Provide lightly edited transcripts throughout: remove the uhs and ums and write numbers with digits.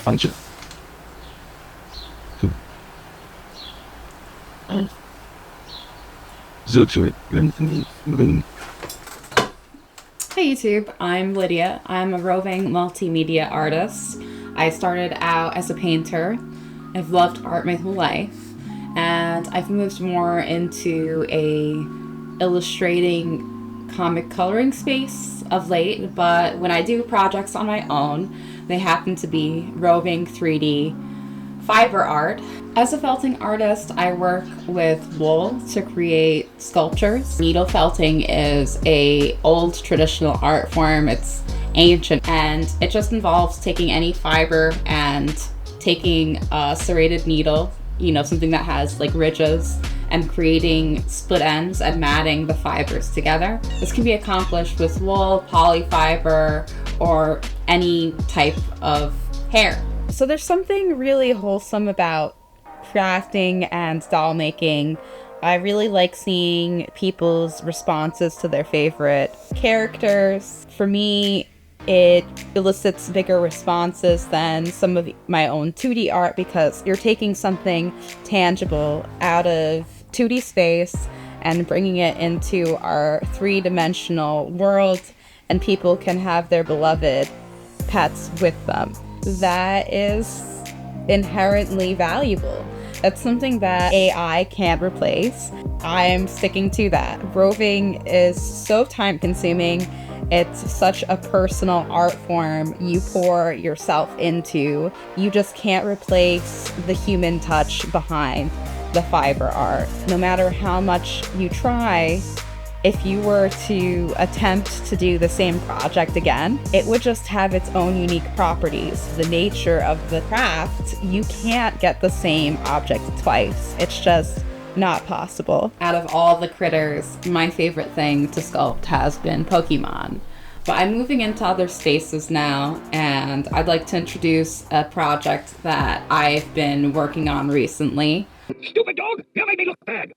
punch it. So to it. Hey YouTube, I'm Lydia. I'm a roving multimedia artist. I started out as a painter. I've loved art my whole life, and I've moved more into a illustrating comic coloring space of late, but when I do projects on my own, they happen to be roving 3D fiber art. As a felting artist, I work with wool to create sculptures. Needle felting is a old traditional art form. It's ancient, and it just involves taking any fiber and taking a serrated needle, something that has like ridges, and creating split ends and matting the fibers together. This can be accomplished with wool, polyfiber, or any type of hair. So there's something really wholesome about crafting and doll making. I really like seeing people's responses to their favorite characters. For me, it elicits bigger responses than some of my own 2D art because you're taking something tangible out of 2D space and bringing it into our three-dimensional world, and people can have their beloved pets with them. That is inherently valuable. That's something that AI can't replace. I'm sticking to that. Roving is so time consuming. It's such a personal art form you pour yourself into. You just can't replace the human touch behind the fiber art. No matter how much you try, if you were to attempt to do the same project again, it would just have its own unique properties. The nature of the craft, you can't get the same object twice. It's just not possible. Out of all the critters, my favorite thing to sculpt has been Pokemon. But I'm moving into other spaces now, and I'd like to introduce a project that I've been working on recently. Stupid dog! You made me look bad!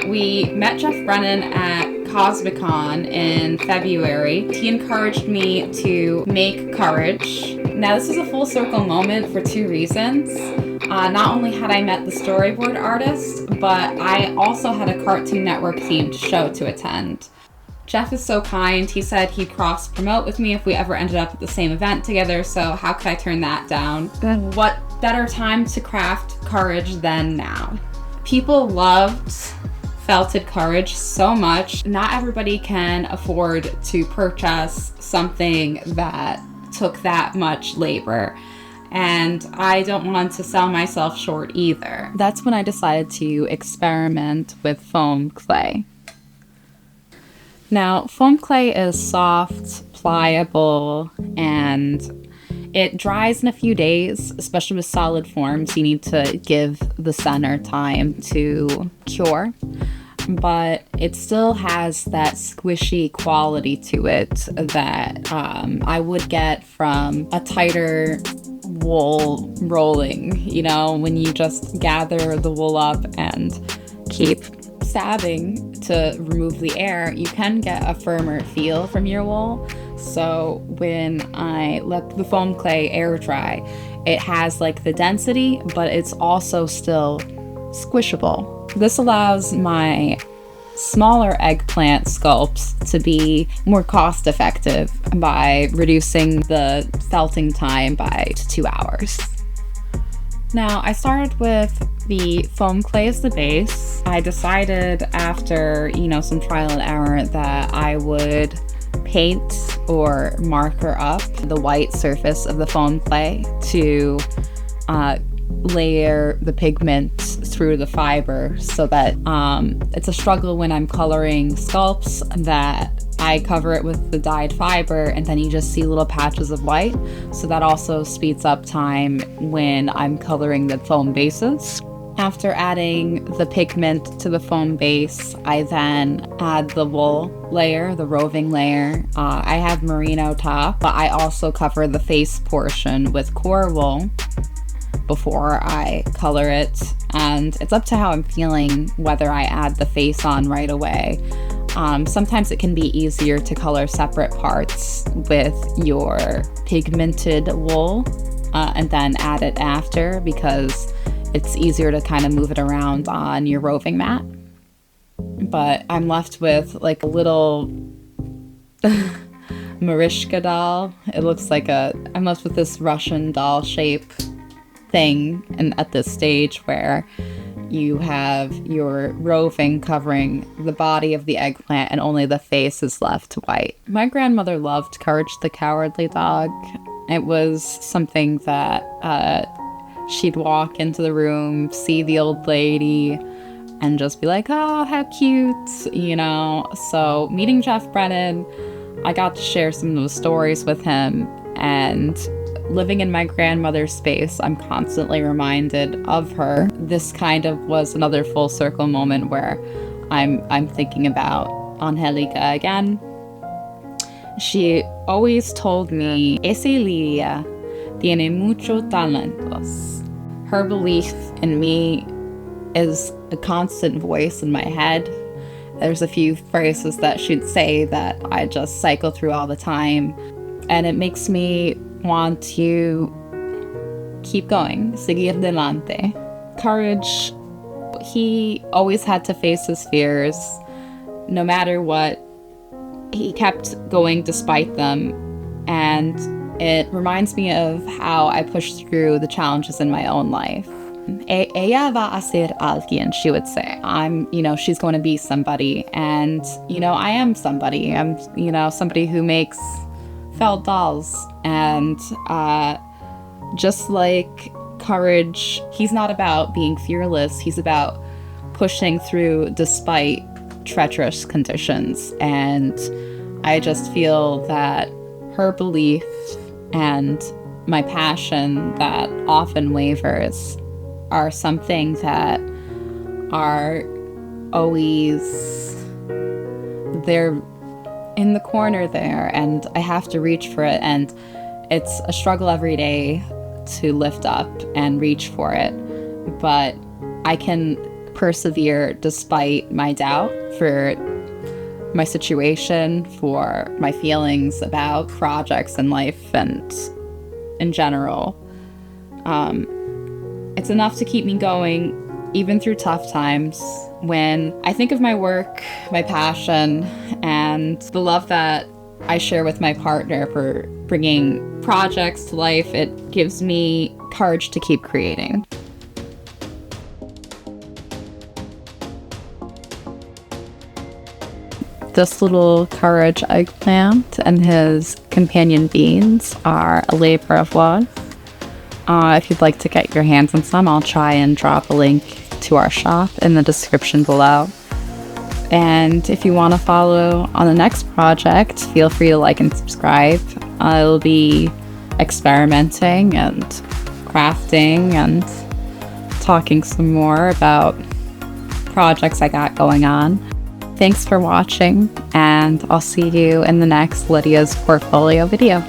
We met Jeff Brennan at Cosmicon in February. He encouraged me to make courage. Now, this is a full circle moment for two reasons. Not only had I met the storyboard artist, but I also had a Cartoon Network themed show to attend. Jeff is so kind. He said he'd cross promote with me if we ever ended up at the same event together, so how could I turn that down? What better time to craft courage than now? People loved felted courage so much. Not everybody can afford to purchase something that took that much labor, and I don't want to sell myself short either. That's when I decided to experiment with foam clay. Now, foam clay is soft, pliable, and it dries in a few days. Especially with solid forms, you need to give the center time to cure. But it still has that squishy quality to it that I would get from a tighter wool rolling, when you just gather the wool up and keep stabbing to remove the air, you can get a firmer feel from your wool. So when I let the foam clay air dry, it has like the density, but it's also still squishable. This allows my smaller eggplant sculpts to be more cost effective by reducing the felting time by 2 hours. Now, I started with the foam clay as the base. I decided after, some trial and error that I would paint or marker up the white surface of the foam clay to layer the pigment through the fiber so that it's a struggle when I'm coloring sculpts that I cover it with the dyed fiber and then you just see little patches of white. So that also speeds up time when I'm coloring the foam bases. After adding the pigment to the foam base, I then add the wool layer, the roving layer. I have merino top, but I also cover the face portion with core wool. before I color it, and it's up to how I'm feeling whether I add the face on right away. Sometimes it can be easier to color separate parts with your pigmented wool and then add it after, because it's easier to kind of move it around on your roving mat. But I'm left with like a little Marishka doll. It looks like I'm left with this Russian doll shape thing, and at this stage where you have your roving covering the body of the eggplant and only the face is left white. My grandmother loved Courage the Cowardly Dog. It was something that she'd walk into the room, see the old lady, and just be like, oh, how cute, you know? So meeting Jeff Brennan, I got to share some of those stories with him, and living in my grandmother's space, I'm constantly reminded of her. This kind of was another full circle moment where I'm thinking about Angelica again. She always told me, esa Lydia tiene mucho talentos. Her belief in me is a constant voice in my head. There's a few phrases that she'd say that I just cycle through all the time, and it makes me want to keep going, seguir delante. Courage, he always had to face his fears. No matter what, he kept going despite them, and it reminds me of how I pushed through the challenges in my own life. Ella va a ser alguien, she would say. She's going to be somebody, and, I am somebody. I'm, somebody who makes felt dolls, and just like Courage, he's not about being fearless, he's about pushing through despite treacherous conditions. And I just feel that her belief and my passion that often wavers are something that are always there in the corner there, and I have to reach for it, and it's a struggle every day to lift up and reach for it, but I can persevere despite my doubt for my situation, for my feelings about projects and life and in general. It's enough to keep me going even through tough times. When I think of my work, my passion, and the love that I share with my partner for bringing projects to life, it gives me courage to keep creating. This little Courage eggplant and his companion beans are a labor of love. If you'd like to get your hands on some, I'll try and drop a link to our shop in the description below. And if you want to follow on the next project, feel free to like and subscribe. I'll be experimenting and crafting and talking some more about projects I got going on. Thanks for watching, and I'll see you in the next Lydia's portfolio video.